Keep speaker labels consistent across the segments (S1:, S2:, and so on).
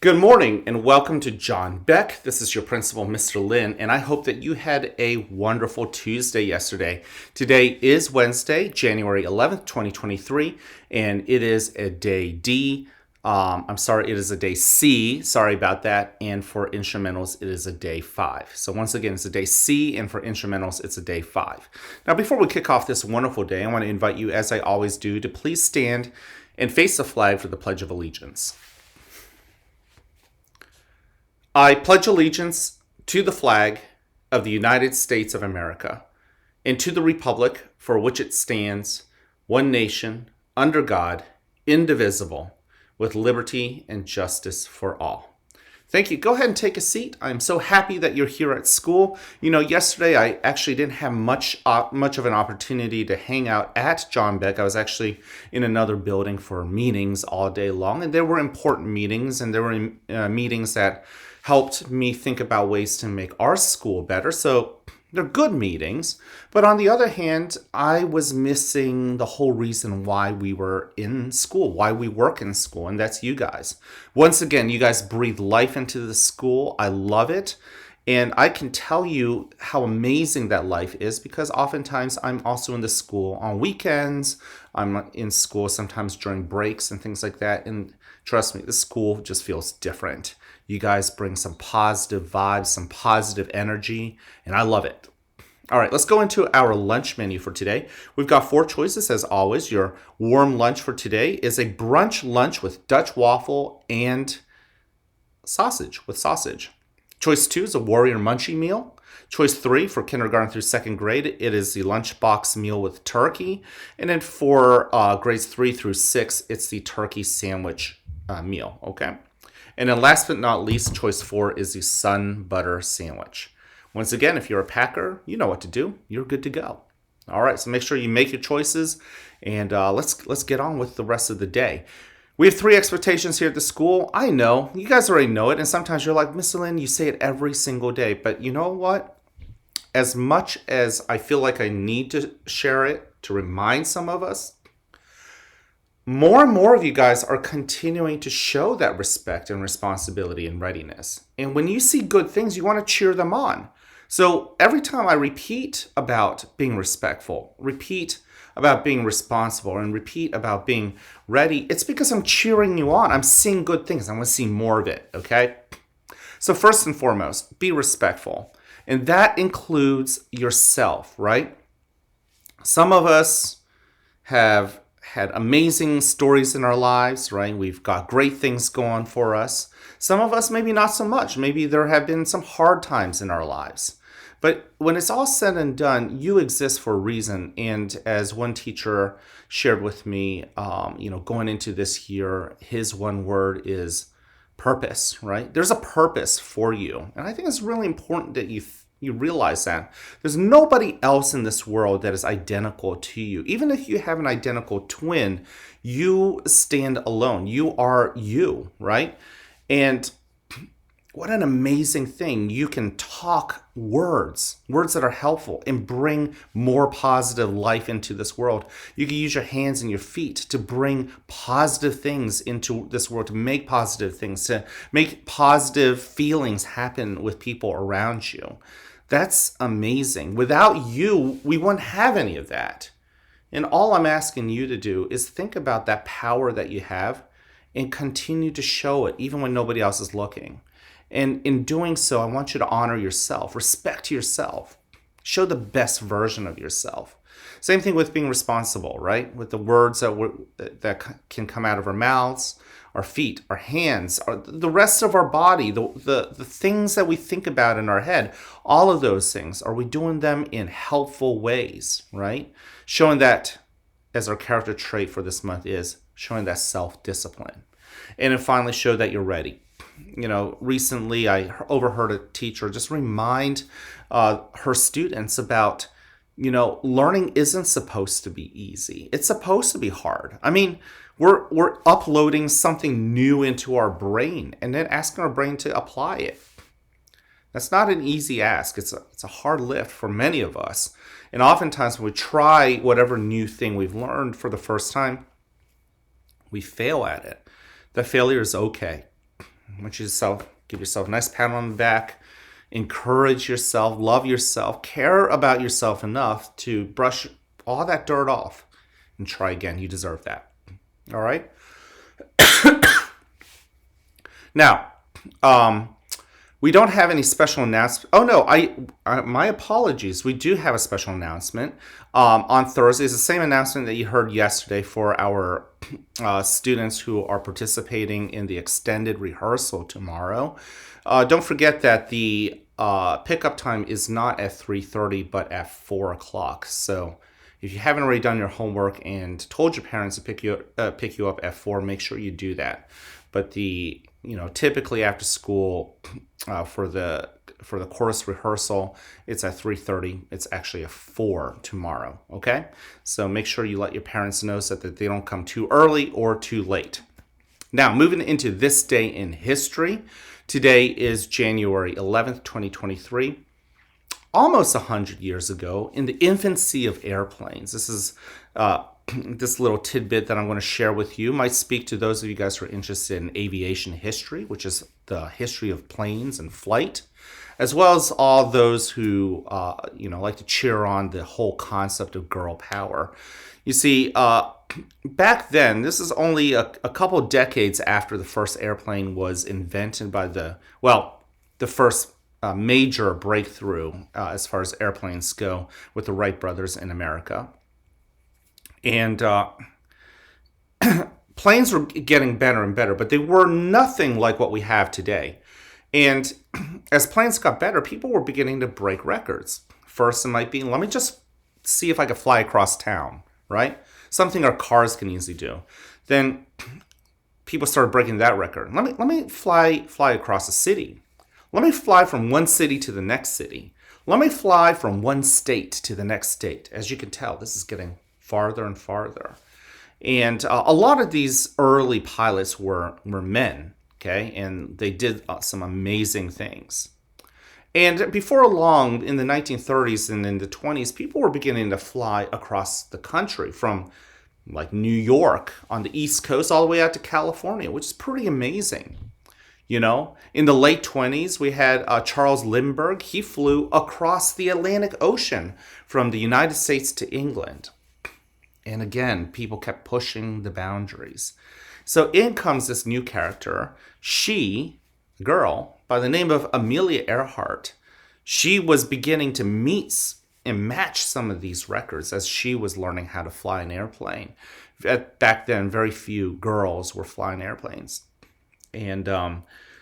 S1: Good morning and welcome to John Beck. This is your principal, Mr. Lin, and I hope that you had a wonderful Tuesday yesterday. Today is Wednesday, January 11th, 2023, and it is a day D. It is a day C. Sorry about that. And for instrumentals, it is a day 5. So once again, it's a day C, and for instrumentals, it's a day 5. Now, before we kick off this wonderful day, I want to invite you, as I always do, to please stand and face the flag for the Pledge of Allegiance. I pledge allegiance to the flag of the United States of America and to the republic for which it stands, one nation, under God, indivisible, with liberty and justice for all. Thank you. Go ahead and take a seat. I'm so happy that you're here at school. Yesterday I actually didn't have much of an opportunity to hang out at John Beck. I was actually in another building for meetings all day long, and there were important meetings, and there were meetings that helped me think about ways to make our school better. So they're good meetings. But on the other hand, I was missing the whole reason why we were in school, why we work in school, and that's you guys. Once again, you guys breathe life into the school. I love it. And I can tell you how amazing that life is because oftentimes I'm also in the school on weekends. I'm in school sometimes during breaks and things like that. And trust me, the school just feels different. You guys bring some positive vibes, some positive energy, and I love it. All right, let's go into our lunch menu for today. We've got 4 choices as always. Your warm lunch for today is a brunch lunch with Dutch waffle and sausage. Choice 2 is a warrior munchie meal. Choice 3 for kindergarten through 2nd grade, it is the lunchbox meal with turkey. And then for grades 3 through 6, it's the turkey sandwich meal, okay? And then last but not least, choice 4 is the sun butter sandwich. Once again, if you're a packer, you know what to do. You're good to go. All right, so make sure you make your choices, and let's get on with the rest of the day. We have 3 expectations here at the school. I know, you guys already know it, and sometimes you're like, Mr. Lin, you say it every single day, but you know what? As much as I feel like I need to share it to remind some of us, more and more of you guys are continuing to show that respect and responsibility and readiness. And when you see good things, you want to cheer them on. So every time I repeat about being respectful, repeat about being responsible, and repeat about being ready, it's because I'm cheering you on. I'm seeing good things. I want to see more of it, okay? So first and foremost, be respectful. And that includes yourself, right? Some of us have had amazing stories in our lives, right? We've got great things going for us. Some of us, maybe not so much. Maybe there have been some hard times in our lives. But when it's all said and done, you exist for a reason. And as one teacher shared with me, going into this year, his one word is purpose, right? There's a purpose for you. And I think it's really important that you realize that there's nobody else in this world that is identical to you. Even if you have an identical twin, you stand alone. You are you, right? And what an amazing thing. You can talk words that are helpful and bring more positive life into this world. You can use your hands and your feet to bring positive things into this world, to make positive things, to make positive feelings happen with people around you. That's amazing. Without you, we wouldn't have any of that. And all I'm asking you to do is think about that power that you have and continue to show it even when nobody else is looking. And in doing so, I want you to honor yourself, respect yourself, show the best version of yourself. Same thing with being responsible, right? With the words that can come out of our mouths, our feet, our hands, the rest of our body, the things that we think about in our head, all of those things, are we doing them in helpful ways, right? Showing that, as our character trait for this month is, showing that self-discipline. And then finally, show that you're ready. Recently I overheard a teacher just remind her students about, learning isn't supposed to be easy. It's supposed to be hard. I mean, we're uploading something new into our brain and then asking our brain to apply it. That's not an easy ask. It's a hard lift for many of us. And oftentimes when we try whatever new thing we've learned for the first time, we fail at it. The failure is okay. want you to give yourself a nice pat on the back, encourage yourself, love yourself, care about yourself enough to brush all that dirt off and try again. You deserve that. All right? Now, we don't have any special announcement. Oh no, my apologies. We do have a special announcement on Thursday. It's the same announcement that you heard yesterday for our students who are participating in the extended rehearsal tomorrow. Don't forget that the pickup time is not at 3:30, but at 4 o'clock. So if you haven't already done your homework and told your parents to pick you up at 4, make sure you do that. But typically after school for the chorus rehearsal, it's at 3:30. It's actually at 4 tomorrow. Okay, so make sure you let your parents know so that they don't come too early or too late. Now, moving into this day in history. Today is January 11th, 2023. Almost 100 years ago, in the infancy of airplanes. This is this little tidbit that I'm going to share with you might speak to those of you guys who are interested in aviation history, which is the history of planes and flight, as well as all those who like to cheer on the whole concept of girl power. You see, back then, this is only a couple decades after the first airplane was invented by the first major breakthrough as far as airplanes go with the Wright brothers in America. And planes were getting better and better, but they were nothing like what we have today. And as planes got better, people were beginning to break records. First, it might be, let me just see if I can fly across town, right? Something our cars can easily do. Then people started breaking that record. Let me fly across a city. Let me fly from one city to the next city. Let me fly from one state to the next state. As you can tell, this is getting farther and farther. And a lot of these early pilots were men, okay? And they did some amazing things. And before long, in the 1930s and in the 20s, people were beginning to fly across the country from like New York on the East Coast all the way out to California, which is pretty amazing. In the late 20s, we had Charles Lindbergh. He flew across the Atlantic Ocean from the United States to England. And again, people kept pushing the boundaries. So in comes this new character. A girl by the name of Amelia Earhart. She was beginning to meet and match some of these records as she was learning how to fly an airplane. Back then, very few girls were flying airplanes. And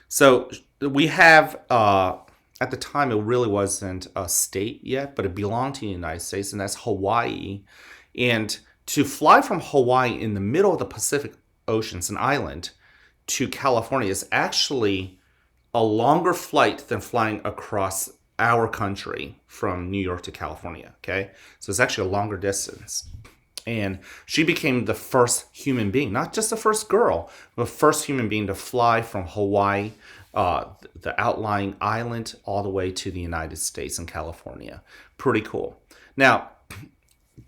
S1: so we have, at the time, it really wasn't a state yet, but it belonged to the United States, and that's Hawaii. And to fly from Hawaii in the middle of the Pacific Ocean, it's an island, to California is actually a longer flight than flying across our country from New York to California, okay? So it's actually a longer distance. And she became the first human being, not just the first girl, but the first human being to fly from Hawaii, the outlying island, all the way to the United States and California. Pretty cool. Now,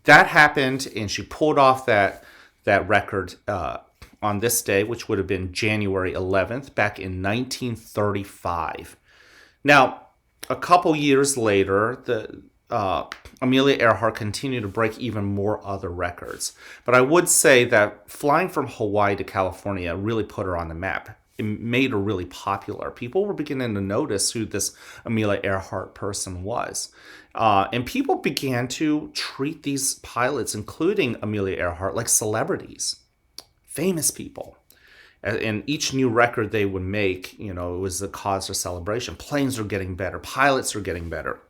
S1: that happened, and she pulled off that record on this day, which would have been January 11th, back in 1935. Now, a couple years later, Amelia Earhart continued to break even more other records. But I would say that flying from Hawaii to California really put her on the map. It made her really popular. People were beginning to notice who this Amelia Earhart person was. And people began to treat these pilots, including Amelia Earhart, like celebrities, famous people. And each new record they would make, it was a cause for celebration. Planes are getting better. Pilots are getting better.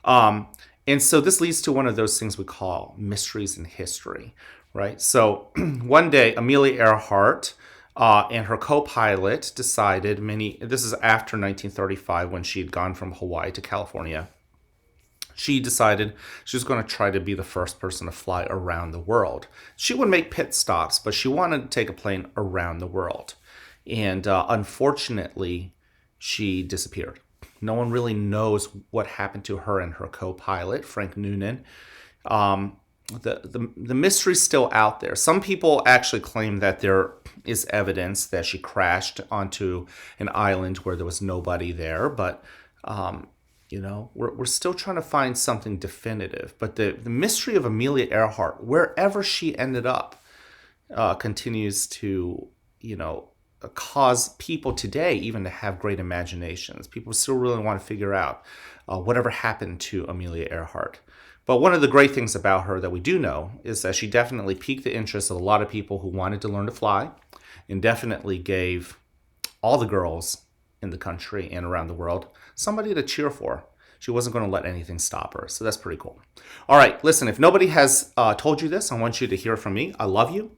S1: And so this leads to one of those things we call mysteries in history, right? So one day, Amelia Earhart and her co-pilot decided this is after 1935 when she had gone from Hawaii to California. She decided she was going to try to be the first person to fly around the world. She would make pit stops, but she wanted to take a plane around the world. And unfortunately, she disappeared. No one really knows what happened to her and her co-pilot, Frank Noonan. the mystery's still out there. Some people actually claim that there is evidence that she crashed onto an island where there was nobody there, but we're still trying to find something definitive. But the mystery of Amelia Earhart, wherever she ended up, continues to cause people today even to have great imaginations. People still really want to figure out whatever happened to Amelia Earhart. But one of the great things about her that we do know is that she definitely piqued the interest of a lot of people who wanted to learn to fly, and definitely gave all the girls in the country and around the world somebody to cheer for. She wasn't going to let anything stop her. So that's pretty cool. All right, listen, if nobody has told you this, I want you to hear from me. I love you.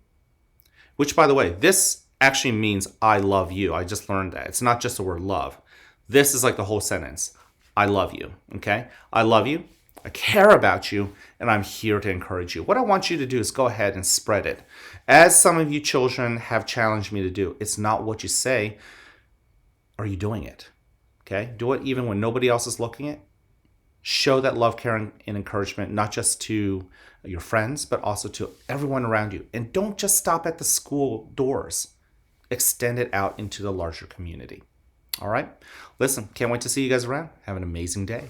S1: Which, by the way, this actually means I love you. I just learned that. It's not just the word love. This is like the whole sentence. I love you, okay? I love you. I care about you, and I'm here to encourage you. What I want you to do is go ahead and spread it. As some of you children have challenged me to do, it's not what you say. Are you doing it? Okay? Do it even when nobody else is looking at. Show that love, care, and encouragement, not just to your friends, but also to everyone around you. And don't just stop at the school doors. Extend it out into the larger community. All right? Listen, can't wait to see you guys around. Have an amazing day.